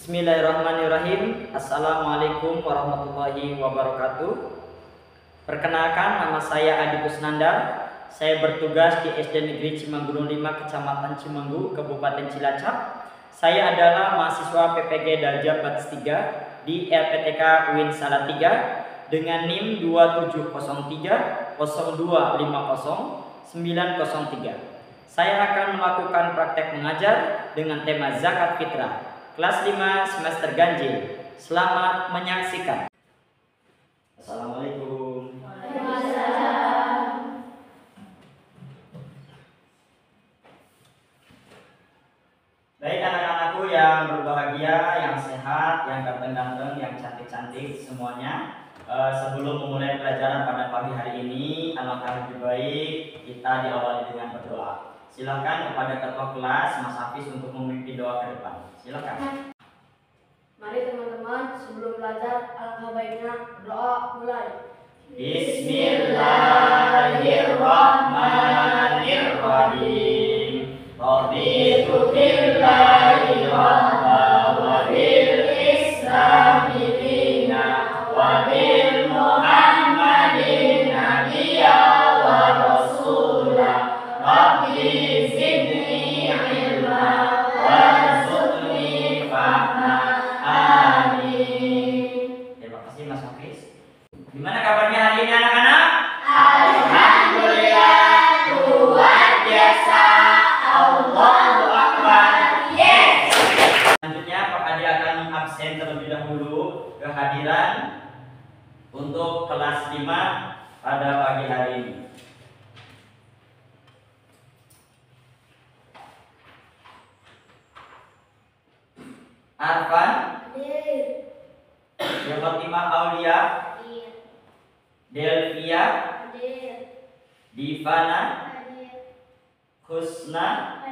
Bismillahirrahmanirrahim. Assalamualaikum warahmatullahi wabarakatuh. Perkenalkan, nama saya Adi Kusnandar. Saya bertugas di SD Negeri Cimanggulung 5, Kecamatan Cimenggu, Kabupaten Cilacap. Saya adalah mahasiswa PPG Darjah Batz 3 di LPTK UIN Salatiga dengan NIM 2703 0250 903. Saya akan melakukan praktek mengajar dengan tema zakat fitrah. Kelas 5 semester ganjil. Selamat menyaksikan. Assalamualaikum. Waalaikumsalam. Baik anak-anakku yang berbahagia, yang sehat, yang ganteng-ganteng, yang cantik-cantik semuanya. Sebelum memulai pelajaran pada pagi hari ini, alangkah lebih baik kita diawali dengan berdoa. Silakan kepada ketua kelas Mas Hafiz untuk memimpin doa ke depan. Silakan. Mari teman-teman, sebelum belajar alangkah baiknya berdoa mulai. Bismillahirrahmanirrahim. Raditu billahi rabba wa bil islami dina wa bil muhammadin nabiyya wa rasula. Rabbi zidni ilma warzuqni fahma. Amin. Terima kasih Mas Hafiz. Gimana kabarnya hari ini anak-anak? Alhamdulillah, luar biasa. Allahu Akbar. Yes. Selanjutnya Pak Adi akan absen terlebih dahulu kehadiran untuk kelas 5 pada pagi hari ini. Arfan, Fatimah Aulia, Delvia, Divana, Husna.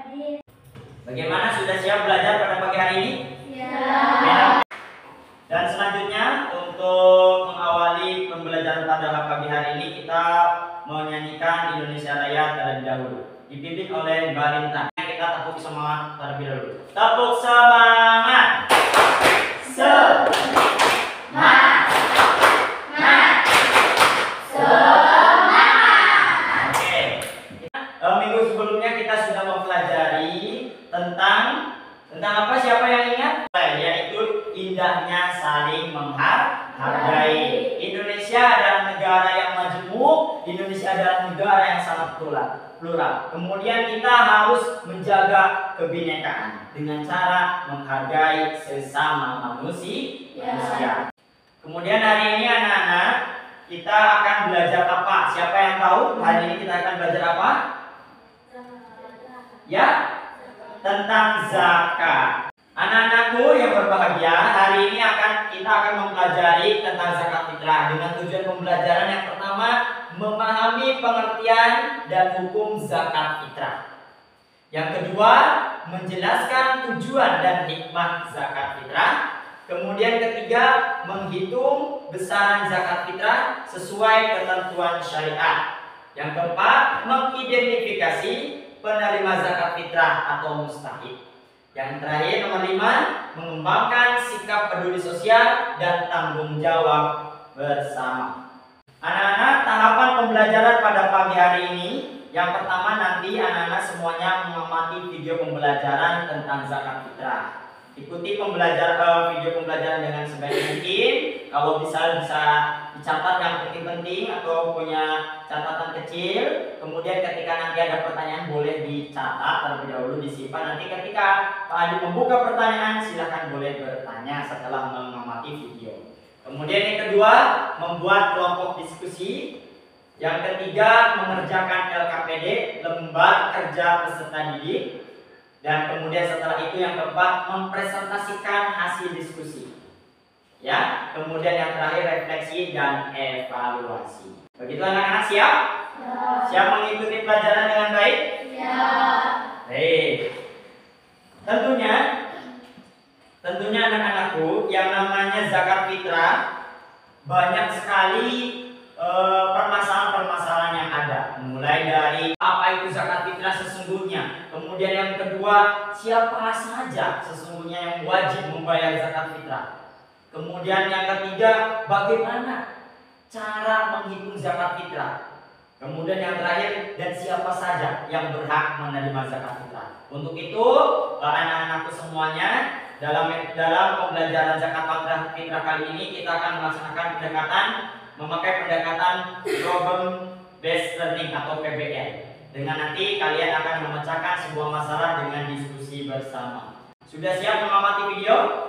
Bagaimana, sudah siap belajar pada pagi hari ini? Ya. Dan selanjutnya untuk mengawali pembelajaran pada pagi hari ini kita menyanyikan Indonesia Raya terlebih dahulu, dipimpin oleh Mbak Linta. Kita tepuk semangat terlebih dahulu. Tepuk semangat. Minggu sebelumnya kita sudah mempelajari tentang apa, siapa yang ingat? Yaitu indahnya saling menghargai. Indonesia adalah negara yang majemuk, Indonesia adalah negara yang sangat plural. Kemudian kita harus menjaga kebinekaan dengan cara menghargai sesama manusia. Kemudian hari ini anak-anak kita akan belajar apa? Siapa yang tahu hari ini kita akan belajar apa? Ya, tentang zakat. Anak-anakku yang berbahagia, hari ini kita akan mempelajari tentang zakat fitrah dengan tujuan pembelajaran yang pertama, memahami pengertian dan hukum zakat fitrah. Yang kedua, menjelaskan tujuan dan hikmah zakat fitrah. Kemudian ketiga, menghitung besaran zakat fitrah sesuai ketentuan syariat. Yang keempat, mengidentifikasi penerima zakat fitrah atau mustahik. Yang terakhir, nomor 5, mengembangkan sikap peduli sosial dan tanggung jawab bersama. Anak-anak, tahapan pembelajaran pada pagi hari ini, yang pertama nanti anak-anak semuanya mengamati video pembelajaran tentang zakat fitrah. Ikuti video pembelajaran dengan sebaik mungkin. Kalau bisa dicatat yang penting-penting atau punya catatan kecil. Kemudian ketika nanti ada pertanyaan boleh dicatat terlebih dahulu, disimpan. Nanti ketika Pak Adi membuka pertanyaan silahkan boleh bertanya setelah mengamati video. Kemudian yang kedua, membuat kelompok diskusi. Yang ketiga, mengerjakan LKPD, lembar kerja peserta didik. Dan kemudian setelah itu yang keempat, mempresentasikan hasil diskusi. Ya, kemudian yang terakhir refleksi dan evaluasi. Begitu anak-anak, siap? Ya. Siap mengikuti pelajaran dengan baik? Ya. Baik. Tentunya anak-anakku, yang namanya zakat fitrah banyak sekali permasalahan-permasalahan yang ada. Mulai dari apa itu zakat fitrah sesungguhnya, kemudian Kemudian yang kedua, siapa saja sesungguhnya yang wajib membayar zakat fitrah. Kemudian yang ketiga, bagaimana cara menghitung zakat fitrah. Kemudian yang terakhir, dan siapa saja yang berhak menerima zakat fitrah. Untuk itu, anak-anakku semuanya, dalam pembelajaran zakat fitrah kali ini kita akan melaksanakan memakai pendekatan problem based learning atau PBL. Dengan nanti kalian akan memecahkan sebuah masalah dengan diskusi bersama. Sudah siap mengamati video?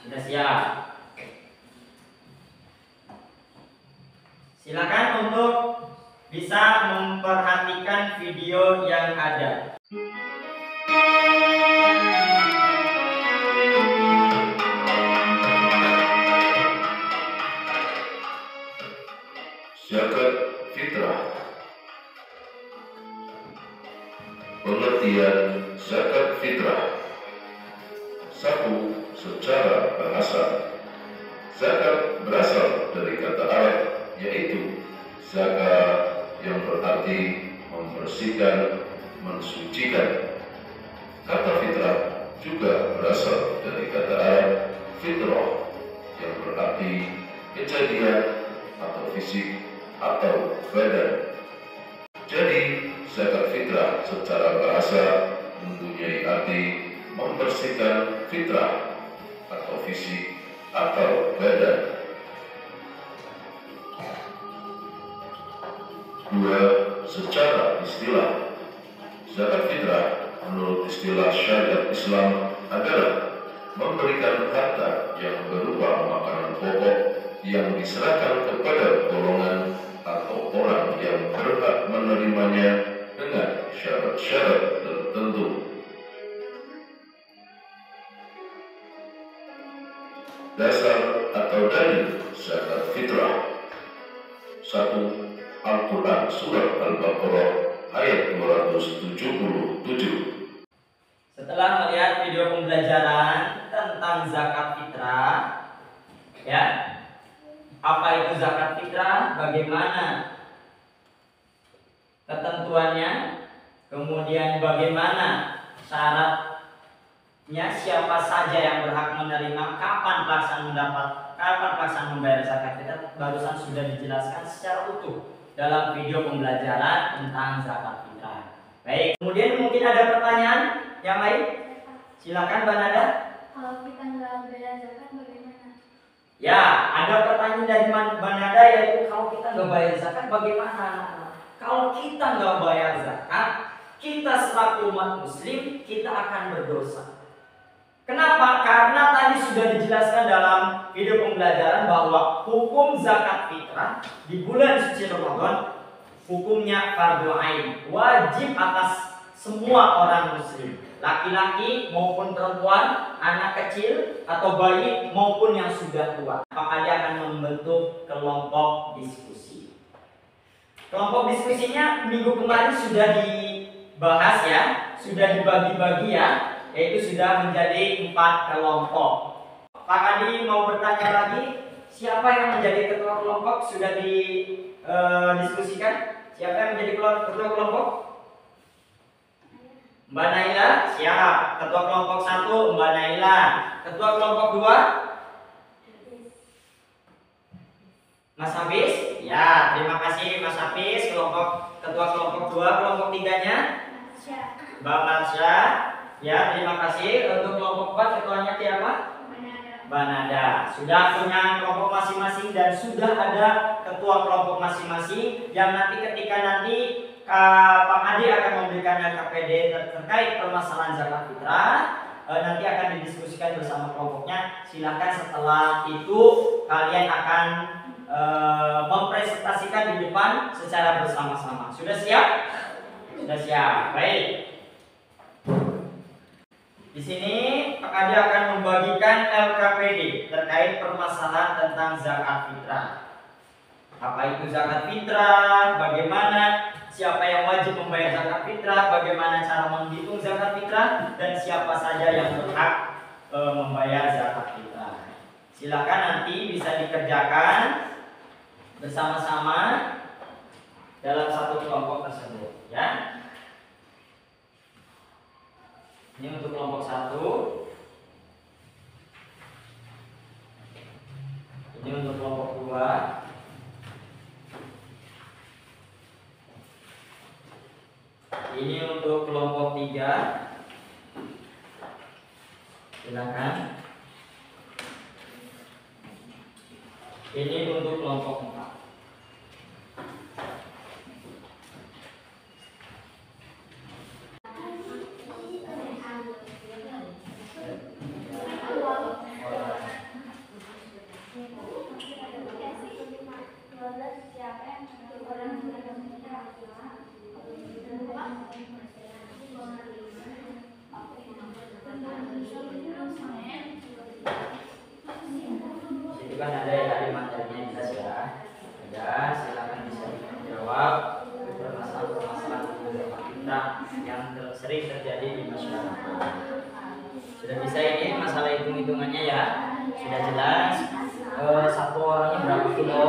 Sudah siap. Silakan untuk bisa memperhatikan video yang ada. Zakat fitrah. Pengertian zakat fitrah. 1. Secara bahasa, zakat berasal dari kata Arab yaitu zakat yang berarti membersihkan, mensucikan. Kata fitrah juga berasal dari kata Arab fitrah yang berarti kejadian atau fisik atau badan. Jadi zakat fitrah secara bahasa mempunyai arti membersihkan fitrah atau fisik atau badan. 2. Secara istilah, zakat fitrah menurut istilah syariat Islam adalah memberikan harta yang berupa makanan pokok yang diserahkan kepada golongan atau orang yang berhak menerimanya dengan syarat-syarat tertentu. Dasar atau dalil zakat fitrah. 1. Al-Quran Surat Al-Baqarah ayat 277. Setelah melihat video pembelajaran tentang zakat fitrah, ya, apa itu zakat fitrah, bagaimana ketentuannya, kemudian bagaimana syaratnya, siapa saja yang berhak menerima, kapan pelaksanaan membayar zakat fitrah, barusan sudah dijelaskan secara utuh dalam video pembelajaran tentang zakat fitrah. Baik, kemudian mungkin ada pertanyaan yang lain? Silakan Mbak Nada. Kalau kita nggak bayar zakat bagaimana? Ya, ada pertanyaan dari Mbak Nada, yaitu kalau kita nggak bayar zakat bagaimana? Kalau kita nggak bayar zakat, kita selaku umat muslim, kita akan berdosa. Kenapa? Karena tadi sudah dijelaskan dalam video pembelajaran bahwa hukum zakat fitrah di bulan suci Ramadan hukumnya fardhu ain, wajib atas semua orang muslim, laki-laki maupun perempuan, anak kecil atau bayi maupun yang sudah tua. Maka dia akan membentuk kelompok diskusi. Kelompok diskusinya minggu kemarin sudah dibahas ya, sudah dibagi-bagi ya, yaitu sudah menjadi 4 kelompok. Pak Adi mau bertanya lagi, siapa yang menjadi ketua kelompok? Sudah didiskusikan? Siapa yang menjadi ketua kelompok? Mbak Naila, siap. Ketua kelompok 1 Mbak Naila. Ketua kelompok 2 Mas Hafiz. Ya, terima kasih Mas Hafiz. Ketua kelompok 2. Kelompok 3-nya Mbak Marsha. Ya, terima kasih. Untuk kelompok 4 ketuanya siapa? Mbak Nada. Sudah punya kelompok masing-masing dan sudah ada ketua kelompok masing-masing yang nanti ketika Pak Adi akan memberikan KPD terkait permasalahan zakat fitrah, nanti akan didiskusikan bersama kelompoknya. Silakan setelah itu kalian akan mempresentasikan di depan secara bersama-sama. Sudah siap? Sudah siap. Baik. Di sini Pak Adi akan membagikan LKPD terkait permasalahan tentang zakat fitrah. Apa itu zakat fitrah? Bagaimana? Siapa yang wajib membayar zakat fitrah? Bagaimana cara menghitung zakat fitrah? Dan siapa saja yang berhak membayar zakat fitrah? Silakan nanti bisa dikerjakan bersama-sama dalam satu kelompok tersebut, ya. Ini untuk kelompok 1. Ini untuk kelompok 2. Ini untuk kelompok 3. Silakan. Ini untuk kelompok 4. Itu kan ada ya tadi materinya jelas ya. Ada, silakan bisa dijawab permasalahan-permasalahan kita yang sering terjadi di masyarakat. Sudah bisa ini masalah hitung-hitungannya ya. Sudah jelas. Satu orangnya berapa kilo?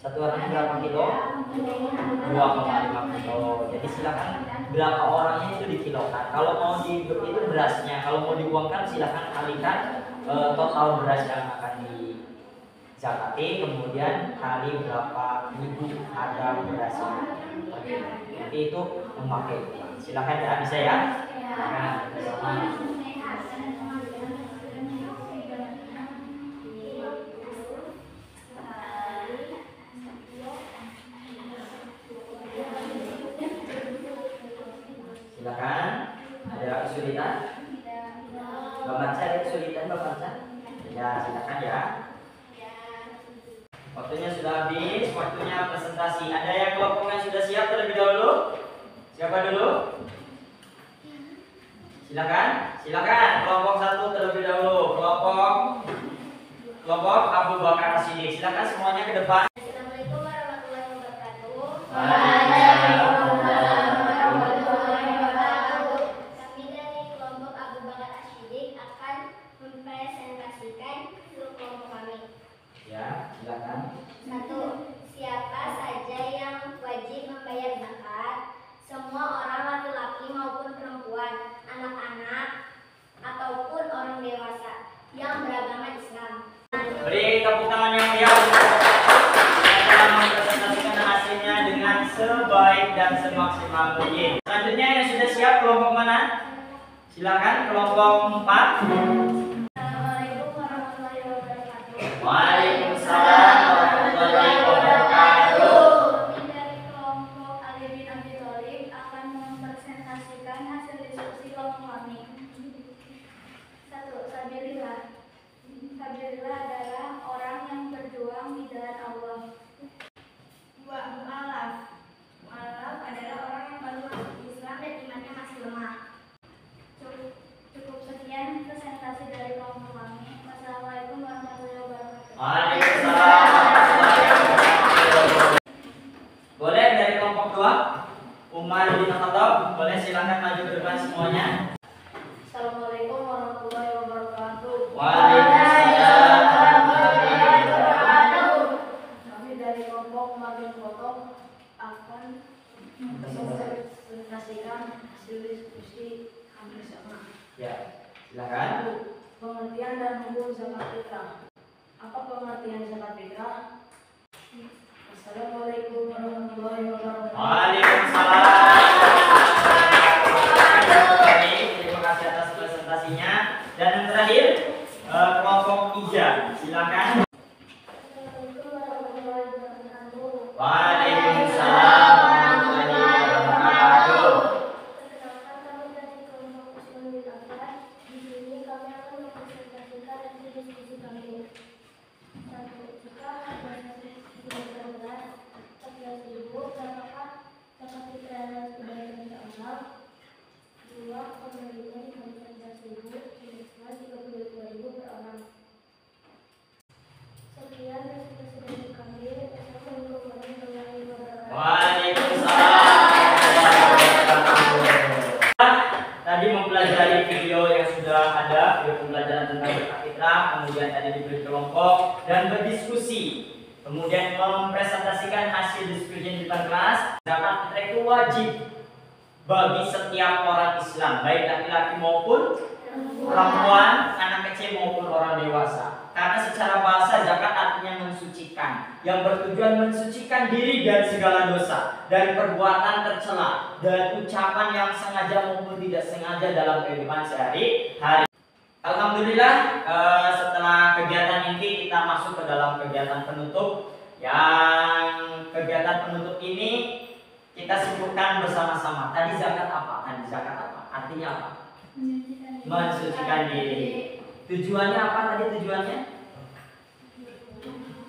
Satu orangnya berapa kilo? 2,5 kilo. Jadi silakan berapa orangnya itu dikilokan. Kalau mau itu berasnya, kalau mau diuangkan silakan kalikan total beras yang akan dizakati, kemudian kali berapa ribu ada berasnya. Nanti itu memakai. Silakan ya, bisa ya. Nah, silakan. Ada kesulitan? Bapak cari kesulitan, Bapak cari. Ya, silakan ya. Waktunya sudah habis, waktunya presentasi. Ada yang kelompok yang sudah siap terlebih dahulu? Siapa dulu? Silakan, silakan. Kelompok 1 terlebih dahulu. Kelompok Abu Bakar As-Siddiq. Silakan semuanya ke depan. Assalamualaikum warahmatullahi wabarakatuh. Kami dari kelompok Abu Bakar As-Siddiq akan mempresentasikan grup kelompok kami. Ya, silakan. 1. Siapa saja yang wajib membayar zakat? Semua orang laki-laki maupun perempuan, anak-anak ataupun orang dewasa yang beragama Islam. Beri tepuk tangan yang meriah untuk yang telah mempresentasikan hasilnya dengan sebaik dan semaksimal mungkin. Selanjutnya yang sudah siap kelompok mana? Silakan kelompok 4. Assalamualaikum warahmatullahi wabarakatuh. Waalaikumsalam warahmatullahi wabarakatuh. Kami dari kelompok Ali bin Abi Thalib akan mempresentasikan hasil diskusi kelompok kami. 1. Sabilillah. Sabilillah adalah orang yang berjuang di jalan Allah. 2. Mu'alaf. Mu'alaf adalah orang yang baru masuk Islam dan imannya masih lemah. Cukup sekian presentasi dari kelompok kami. Wassalamualaikum warahmatullahi wabarakatuh. Waalaikumsalam warahmatullahi wabarakatuh. Boleh dari kelompok 2? Umar bin Khattab, boleh silakan maju ke depan semuanya. Assalamualaikum warahmatullahi wabarakatuh. Waalaikumsalam warahmatullahi wabarakatuh. Kami dari kelompok Umar bin Khattab akan mempresentasikan hasil diskusi kami bersama. Ya, silakan. 1. Pengertian dan hukum zakat fitrah. Apa pengertian zakat fitrah? Assalamualaikum warahmatullahi wabarakatuh. Waalaikumsalam. Terima kasih atas presentasinya. Dan yang terakhir kelompok 3, silakan. Assalamualaikum warahmatullahi wabarakatuh. Waalaikumsalam warahmatullahi wabarakatuh. Perkenalkan, kami dari kelompok Usman bin Affan. Di sini kami akan mempresentasikan hasil diskusi kami. 1. Jika harga sudah berat 14.000, berapakah zakat fitrah yang sudah Allah? 2. Pembelinya diberikan 14.000, sedangkan 32.000 per orang. Sekian presentasi dari kami. Assalamualaikum warahmatullahi wabarakatuh. Waalaikumsalam warahmatullahi wabarakatuh. Tadi mempelajari video yang sudah ada, video pembelajaran tentang zakat fitrah, kemudian tadi diberi kelompok dan berdiskusi, kemudian mempresentasikan hasil diskusi di depan kelas. Zakat fitrah itu wajib bagi setiap orang Islam, baik laki-laki maupun perempuan, anak kecil maupun orang dewasa. Karena secara bahasa zakat artinya mensucikan, yang bertujuan mensucikan diri dari segala dosa, dari perbuatan tercela, dan ucapan yang sengaja maupun tidak sengaja dalam kehidupan sehari-hari. Alhamdulillah, setelah kegiatan ini kita masuk ke dalam kegiatan penutup. Yang kegiatan penutup ini kita sebutkan bersama-sama. Tadi zakat apa? Artinya apa? Mensucikan diri. Tujuannya apa tadi tujuannya?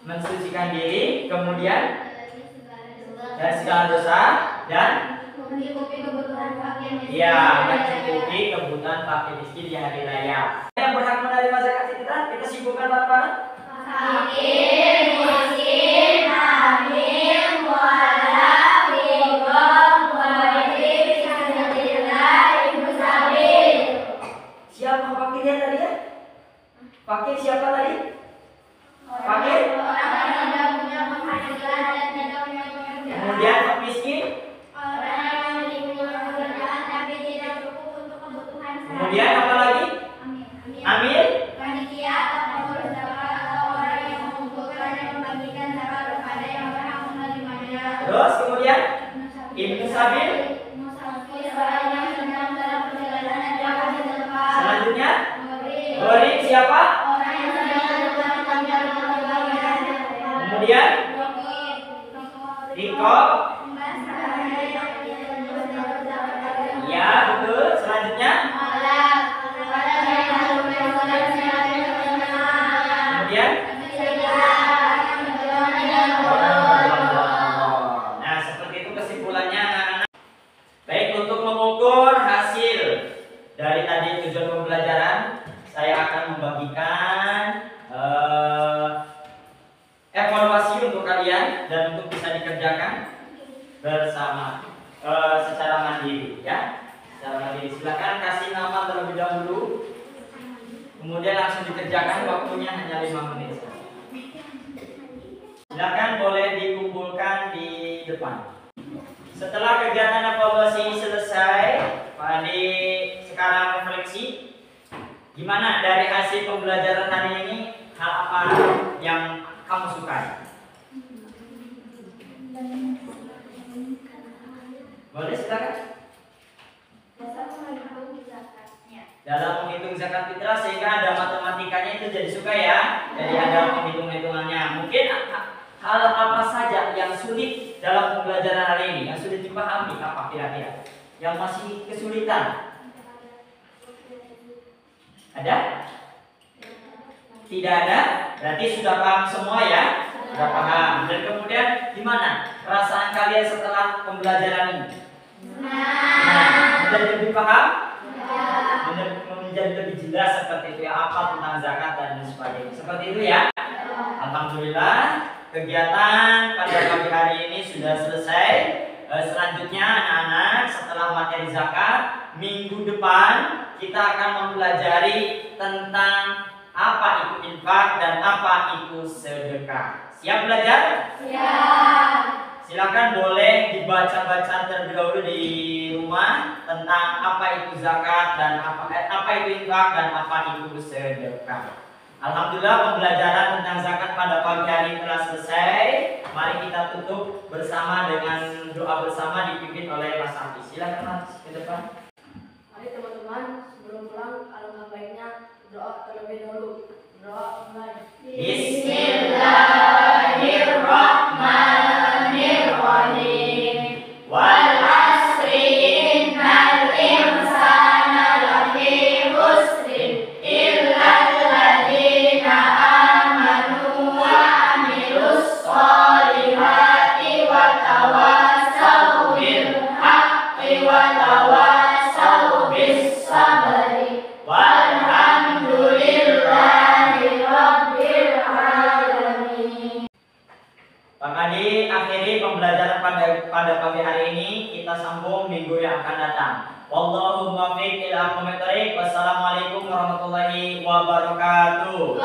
Mensucikan diri, kemudian dari segala dosa dan mencukupi kebutuhan fakir miskin. ya, mencukupi kebutuhan fakir miskin di hari raya. Yang berhak menerima zakat fitrah kita simpulkan bareng-bareng. Fakir, miskin, hamil, mualaf, bigom, mualif, fisabilillah, ibu sabil. Siapa fakirnya tadi ya? Fakir siapa tadi? Fakir. Orang yang tidak punya penghasilan dan tidak punya pekerjaan. Kemudian miskin. Orang yang memiliki pekerjaan tapi tidak cukup untuk kebutuhan sehari-hari. Kemudian apa lagi? Amil. Panitia atau pengurus zakat atau orang yang mengumpulkan dan membagikan zakat kepada yang berhak menerimanya. Terus kemudian ibnu sabil. Musafir orang yang sedang dalam perjalanan jauh di tempat. Selanjutnya Murid. gharib siapa? Orang yang sedang melakukan perjalanan. Kemudian rikob. Ya betul. Selanjutnya kemudian nah seperti itu kesimpulannya anak-anak. Baik, untuk mengukur hasil dari tadi tujuan pembelajaran, saya akan membagikan evaluasi untuk kalian dan untuk bisa dikerjakan bersama secara mandiri ya. Secara mandiri. Silakan kasih nama terlebih dahulu. Kemudian langsung dikerjakan, waktunya hanya 5 menit saja. Silakan boleh dikumpulkan di depan. Setelah kegiatan evaluasi ini selesai, Pak Adi sekarang refleksi. Gimana dari hasil pembelajaran hari ini, hal apa yang kamu sukai? Boleh silakan. Dalam menghitung zakat fitrah sehingga ada matematikanya itu jadi suka ya. Jadi ada penghitung-hitungannya. Mungkin hal apa saja yang sulit dalam pembelajaran hari ini, yang sulit dipahami apa kira-kira? Yang masih kesulitan? Ada? Tidak ada? Berarti sudah paham semua ya? Sudah paham. Dan kemudian gimana perasaan kalian setelah pembelajaran ini? Menjadi lebih paham? Menjadi lebih jelas seperti itu ya, apa tentang zakat dan sebagainya. Seperti itu ya. Alhamdulillah kegiatan pada pagi hari ini sudah selesai. Selanjutnya anak-anak setelah materi zakat, minggu depan kita akan mempelajari tentang apa itu infak dan apa itu sedekah. Siap belajar? Siap. Silakan boleh dibaca-baca terlebih dahulu di rumah tentang apa itu zakat dan apa itu infak dan apa itu sedekah. Alhamdulillah pembelajaran tentang zakat pada pagi hari telah selesai. Mari kita tutup bersama dengan doa bersama dipimpin oleh Mas Hafiz. Silakan Mas ke depan. Mari teman-teman, sebelum pulang alangkah baiknya doa terlebih dahulu. Doa mulai. Bismillahirrahmanirrahim. Wal asri innal insana lafi khusrin illal ladzina amanu wa amilus sholihati wa tawassaw bil haqqi wa tawassaw bis sabri walhamdulillahi rabbil alamin. Pak Adi, akhiri pembelajaran pada pagi hari ini, kita sambung minggu yang akan datang. Wallahumma fiq ila aqwamit thoriq. Wassalamualaikum warahmatullahi wabarakatuh.